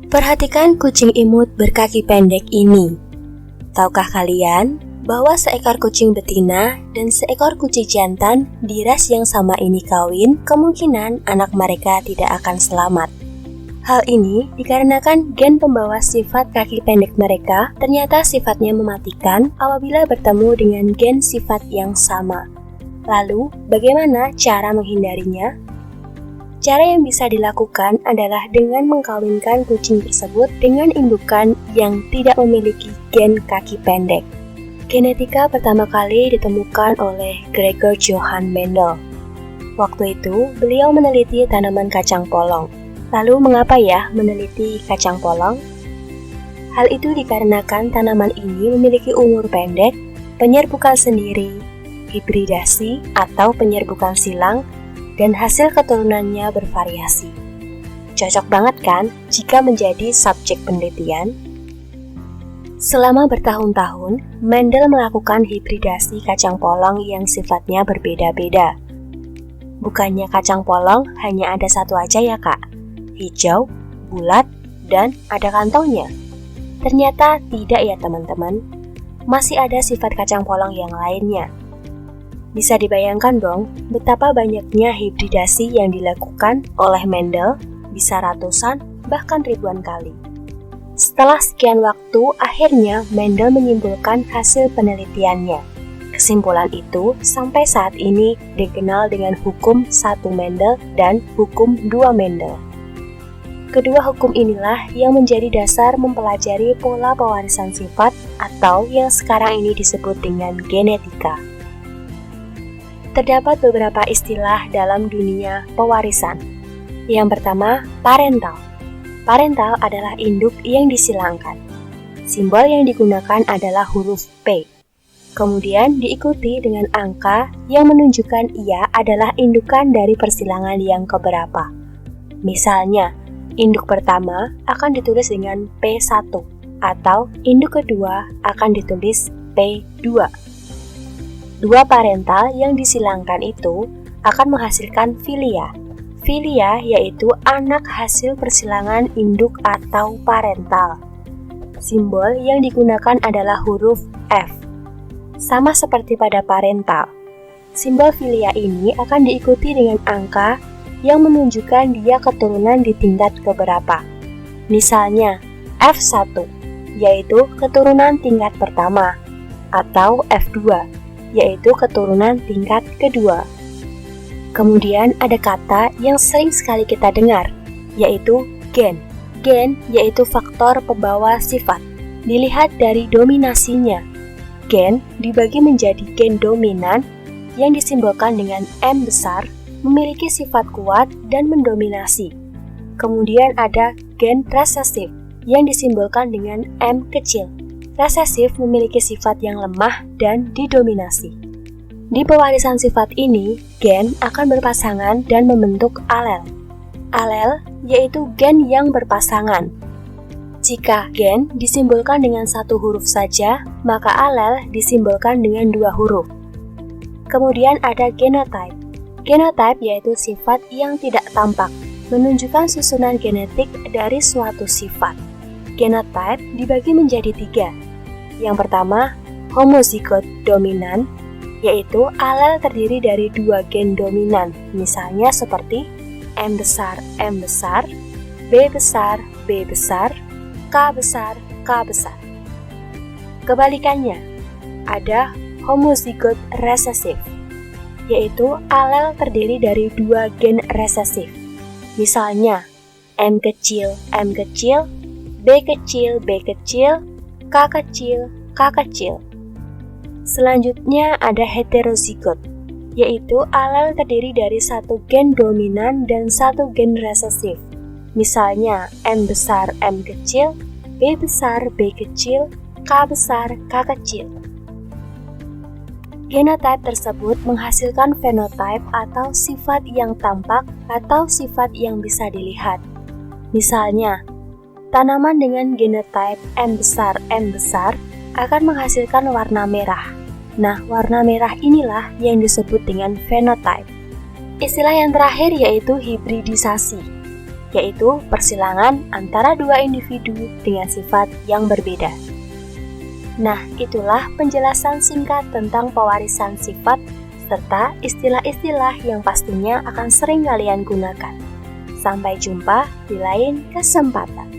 Perhatikan kucing imut berkaki pendek ini. Tahukah kalian bahwa seekor kucing betina dan seekor kucing jantan di ras yang sama ini kawin, kemungkinan anak mereka tidak akan selamat. Hal ini dikarenakan gen pembawa sifat kaki pendek mereka ternyata sifatnya mematikan apabila bertemu dengan gen sifat yang sama. Lalu, bagaimana cara menghindarinya? Cara yang bisa dilakukan adalah dengan mengkawinkan kucing tersebut dengan indukan yang tidak memiliki gen kaki pendek. Genetika pertama kali ditemukan oleh Gregor Johann Mendel. Waktu itu, beliau meneliti tanaman kacang polong. Lalu mengapa ya meneliti kacang polong? Hal itu dikarenakan tanaman ini memiliki umur pendek, penyerbukan sendiri, hibridasi atau penyerbukan silang, dan hasil keturunannya bervariasi. Cocok banget kan jika menjadi subjek penelitian? Selama bertahun-tahun, Mendel melakukan hibridasi kacang polong yang sifatnya berbeda-beda. Bukannya kacang polong hanya ada satu aja ya kak, hijau, bulat, dan ada kantongnya. Ternyata tidak ya teman-teman, masih ada sifat kacang polong yang lainnya. Bisa dibayangkan dong betapa banyaknya hibridasi yang dilakukan oleh Mendel, bisa ratusan bahkan ribuan kali. Setelah sekian waktu, akhirnya Mendel menyimpulkan hasil penelitiannya. Kesimpulan itu sampai saat ini dikenal dengan hukum 1 Mendel dan hukum 2 Mendel. Kedua hukum inilah yang menjadi dasar mempelajari pola pewarisan sifat atau yang sekarang ini disebut dengan genetika. Terdapat beberapa istilah dalam dunia pewarisan. Yang pertama, parental. Parental adalah induk yang disilangkan. Simbol yang digunakan adalah huruf P. Kemudian diikuti dengan angka yang menunjukkan ia adalah indukan dari persilangan yang keberapa. Misalnya, induk pertama akan ditulis dengan P1 atau induk kedua akan ditulis P2. Dua parental yang disilangkan itu akan menghasilkan filia. Filia yaitu anak hasil persilangan induk atau parental. Simbol yang digunakan adalah huruf F. Sama seperti pada parental, simbol filia ini akan diikuti dengan angka yang menunjukkan dia keturunan di tingkat keberapa. Misalnya, F1 yaitu keturunan tingkat pertama atau F2 yaitu keturunan tingkat kedua. Kemudian ada kata yang sering sekali kita dengar, yaitu gen. Gen yaitu faktor pembawa sifat. Dilihat dari dominasinya. Gen dibagi menjadi gen dominan yang disimbolkan dengan M besar, memiliki sifat kuat dan mendominasi. Kemudian ada gen resesif yang disimbolkan dengan M kecil. Resesif memiliki sifat yang lemah dan didominasi. Di pewarisan sifat ini, gen akan berpasangan dan membentuk alel. Alel yaitu gen yang berpasangan. Jika gen disimbolkan dengan satu huruf saja, maka alel disimbolkan dengan 2 huruf. Kemudian ada genotype. Genotype yaitu sifat yang tidak tampak, menunjukkan susunan genetik dari suatu sifat. Genotype dibagi menjadi 3. Yang pertama, homozigot dominan, yaitu alel terdiri dari 2 gen dominan, misalnya seperti M besar, B besar, B besar, K besar, K besar. Kebalikannya, ada homozigot resesif, yaitu alel terdiri dari 2 gen resesif, misalnya M kecil, B kecil, B kecil, K kecil, K kecil. Selanjutnya ada heterozigot, yaitu alel terdiri dari 1 gen dominan dan 1 gen resesif. Misalnya M besar, M kecil, B besar, B kecil, K besar, K kecil. Genotype tersebut menghasilkan fenotype atau sifat yang tampak atau sifat yang bisa dilihat. Misalnya, tanaman dengan genotype M besar akan menghasilkan warna merah. Nah, warna merah inilah yang disebut dengan fenotype. Istilah yang terakhir yaitu hibridisasi. yaitu persilangan antara dua individu dengan sifat yang berbeda. Nah, itulah penjelasan singkat tentang pewarisan sifat serta istilah-istilah yang pastinya akan sering kalian gunakan. Sampai jumpa di lain kesempatan.